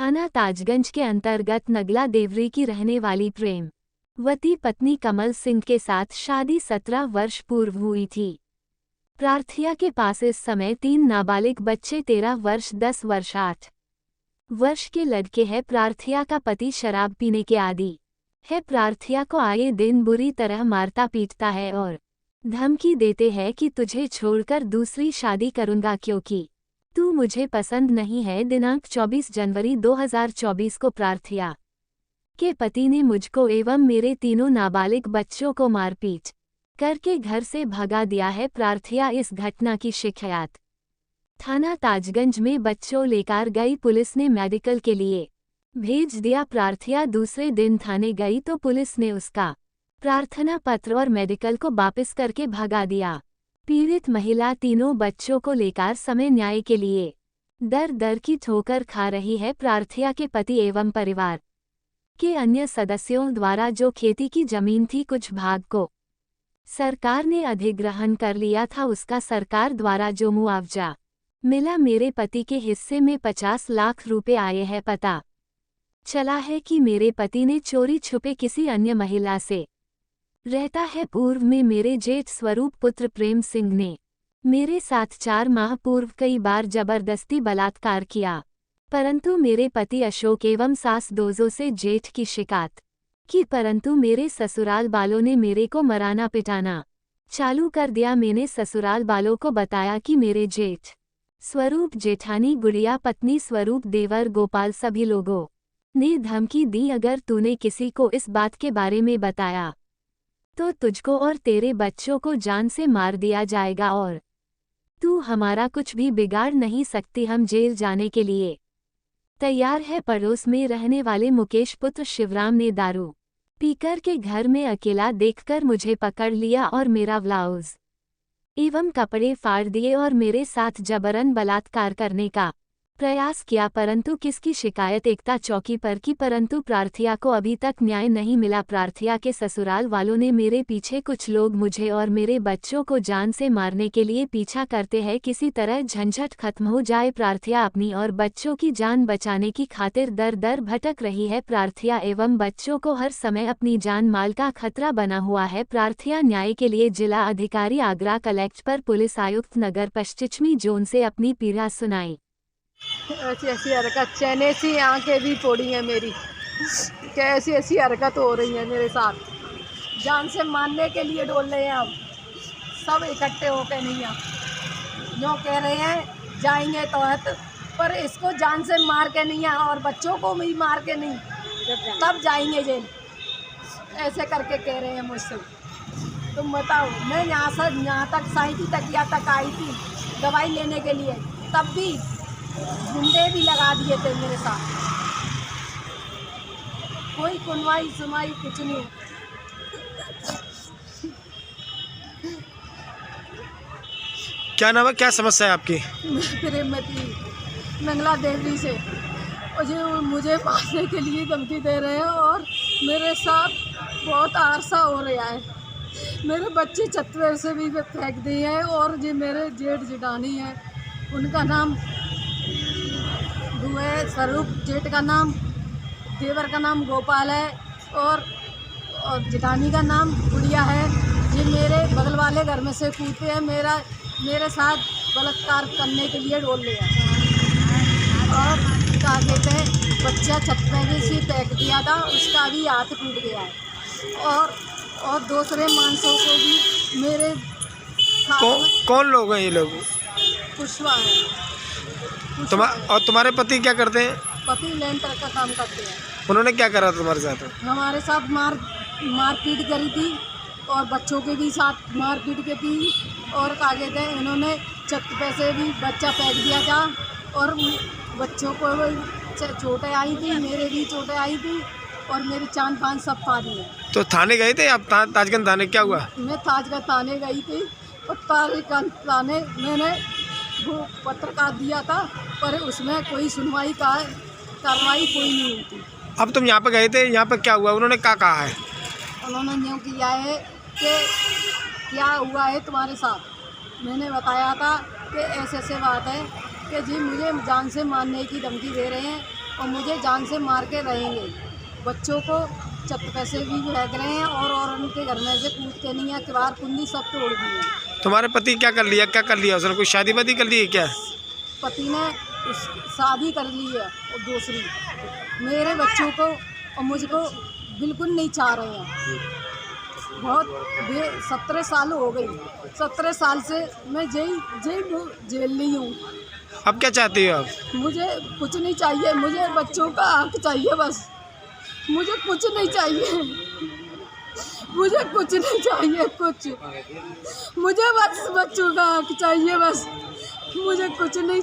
थाना ताजगंज के अंतर्गत नगला देवरी की रहने वाली प्रेमवती पत्नी कमल सिंह के साथ शादी 17 वर्ष पूर्व हुई थी। प्रार्थिया के पास इस समय 3 नाबालिग बच्चे 13 वर्ष 10 वर्ष 8 वर्ष के लड़के हैं। प्रार्थिया का पति शराब पीने के आदी है। प्रार्थिया को आए दिन बुरी तरह मारता पीटता है और धमकी देते हैं कि तुझे छोड़कर दूसरी शादी करूंगा क्योंकि तू मुझे पसंद नहीं है। दिनांक 24 जनवरी 2024 को प्रार्थिया के पति ने मुझको एवं मेरे तीनों नाबालिग बच्चों को मारपीट करके घर से भगा दिया है। प्रार्थिया इस घटना की शिकायत थाना ताजगंज में बच्चों लेकर गई। पुलिस ने मेडिकल के लिए भेज दिया। प्रार्थिया दूसरे दिन थाने गई तो पुलिस ने उसका प्रार्थना पत्र और मेडिकल को वापस करके भगा दिया। पीड़ित महिला तीनों बच्चों को लेकर समय न्याय के लिए दर दर की ठोकर खा रही है। प्रार्थिया के पति एवं परिवार के अन्य सदस्यों द्वारा जो खेती की जमीन थी कुछ भाग को सरकार ने अधिग्रहण कर लिया था, उसका सरकार द्वारा जो मुआवजा मिला मेरे पति के हिस्से में 50 लाख रुपए आए हैं। पता चला है कि मेरे पति ने चोरी छुपे किसी अन्य महिला से रहता है। पूर्व में मेरे जेठ स्वरूप पुत्र प्रेम सिंह ने मेरे साथ 4 माह पूर्व कई बार जबरदस्ती बलात्कार किया, परंतु मेरे पति अशोक एवं सास दोजों से जेठ की शिकायत की, परंतु मेरे ससुराल वालों ने मेरे को मराना पिटाना चालू कर दिया। मैंने ससुराल वालों को बताया कि मेरे जेठ स्वरूप, जेठानी, गुड़िया, पत्नी स्वरूप, देवर, गोपाल सभी लोगों ने धमकी दी, अगर तूने किसी को इस बात के बारे में बताया तो तुझको और तेरे बच्चों को जान से मार दिया जाएगा और तू हमारा कुछ भी बिगाड़ नहीं सकती। हम जेल जाने के लिए तैयार है। पड़ोस में रहने वाले मुकेश पुत्र शिवराम ने दारू पीकर के घर में अकेला देखकर मुझे पकड़ लिया और मेरा ब्लाउज एवं कपड़े फाड़ दिए और मेरे साथ जबरन बलात्कार करने का प्रयास किया, परंतु किसकी शिकायत एकता चौकी पर की, परंतु प्रार्थिया को अभी तक न्याय नहीं मिला। प्रार्थिया के ससुराल वालों ने मेरे पीछे कुछ लोग मुझे और मेरे बच्चों को जान से मारने के लिए पीछा करते हैं। किसी तरह झंझट खत्म हो जाए। प्रार्थिया अपनी और बच्चों की जान बचाने की खातिर दर दर भटक रही है। प्रार्थिया एवं बच्चों को हर समय अपनी जान माल का खतरा बना हुआ है। प्रार्थिया न्याय के लिए जिला अधिकारी आगरा कलेक्टर पुलिस आयुक्त नगर पश्चिमी जोन से अपनी पीड़ा सुनाई। ऐसी ऐसी हरकत, चैने सी आंखें भी फोड़ी हैं मेरी, कैसी ऐसी हरकत हो रही है मेरे साथ। जान से मारने के लिए डोल रहे हैं, अब सब इकट्ठे होकर नहीं हैं। जो कह रहे हैं जाएंगे तो पर इसको जान से मार के नहीं है और बच्चों को भी मार के नहीं, तब जाएंगे जेल, ऐसे करके कह रहे हैं मुझसे। तुम बताओ, मैं यहाँ तक साई की तकिया तक आई थी दवाई लेने के लिए, तब भी गुंडे भी लगा दिए थे मेरे साथ। कोई सुनवाई कुछ नहीं। क्या नाम है, क्या समस्या है आपकी? प्रेमवती नगला देवरी से मुझे मारने के लिए धमकी दे रहे हैं और मेरे साथ बहुत आरसा हो रहा है। मेरे बच्चे चतवर से भी फेंक दिए हैं और जो मेरे जेठ जेठानी है उनका नाम है स्वरूप, जेठ का नाम, देवर का नाम गोपाल है और जेठानी का नाम गुड़िया है। ये मेरे बगल वाले घर में से कूदते हैं, मेरे साथ बलात्कार करने के लिए डोल लिया और क्या कहते हैं बच्चा छत पे से फेंक दिया था, उसका भी हाथ टूट गया है और दूसरे मानसों को भी मेरे कौन लोग हैं ये लोग? पुष्पा है। और तुम्हारे पति क्या करते हैं? पति लेंटर का काम करते हैं। उन्होंने क्या करा तुम्हारे साथ? हमारे साथ मारपीट करी थी और बच्चों के भी साथ मारपीट की थी और क्या कहते हैं इन्होंने छत पे से भी बच्चा फेंक दिया था और बच्चों को चोटें आई थी, मेरे भी चोटें आई थी और मेरी चांद पान सब फाड़ी है। तो थाने गए थे आप? ताजगंज थाने क्या हुआ? मैं ताजगंज थाने गई थी और ताजगंज थाने मैंने वो पत्रकार दिया था पर उसमें कोई सुनवाई कार्रवाई कोई नहीं हुई थी। अब तुम यहाँ पे गए थे, यहाँ पे क्या हुआ? उन्होंने क्या कहा है? उन्होंने यूँ किया है कि क्या हुआ है तुम्हारे साथ। मैंने बताया था कि ऐसे बात है कि जी मुझे जान से मारने की धमकी दे रहे हैं और मुझे जान से मार के रहेंगे। बच्चों को छत पैसे भी फेंक रहे हैं और उनके घर में से कूद के नहीं है, किवाड़ कुंडी सब तोड़ दी है। तुम्हारे पति क्या कर लिया उसने? कोई शादी वादी कर ली है क्या? पति ने शादी कर ली है और दूसरी। मेरे बच्चों को और मुझको बिल्कुल नहीं चाह रहे हैं। बहुत 17 साल हो गई, 17 साल से मैं जेल ली हूँ। अब क्या चाहती हो आप? मुझे कुछ नहीं चाहिए, मुझे बच्चों का हक चाहिए बस। मुझे कुछ नहीं चाहिए, मुझे कुछ नहीं चाहिए, कुछ मुझे बस बच्चों का हक चाहिए बस। मुझे कुछ नहीं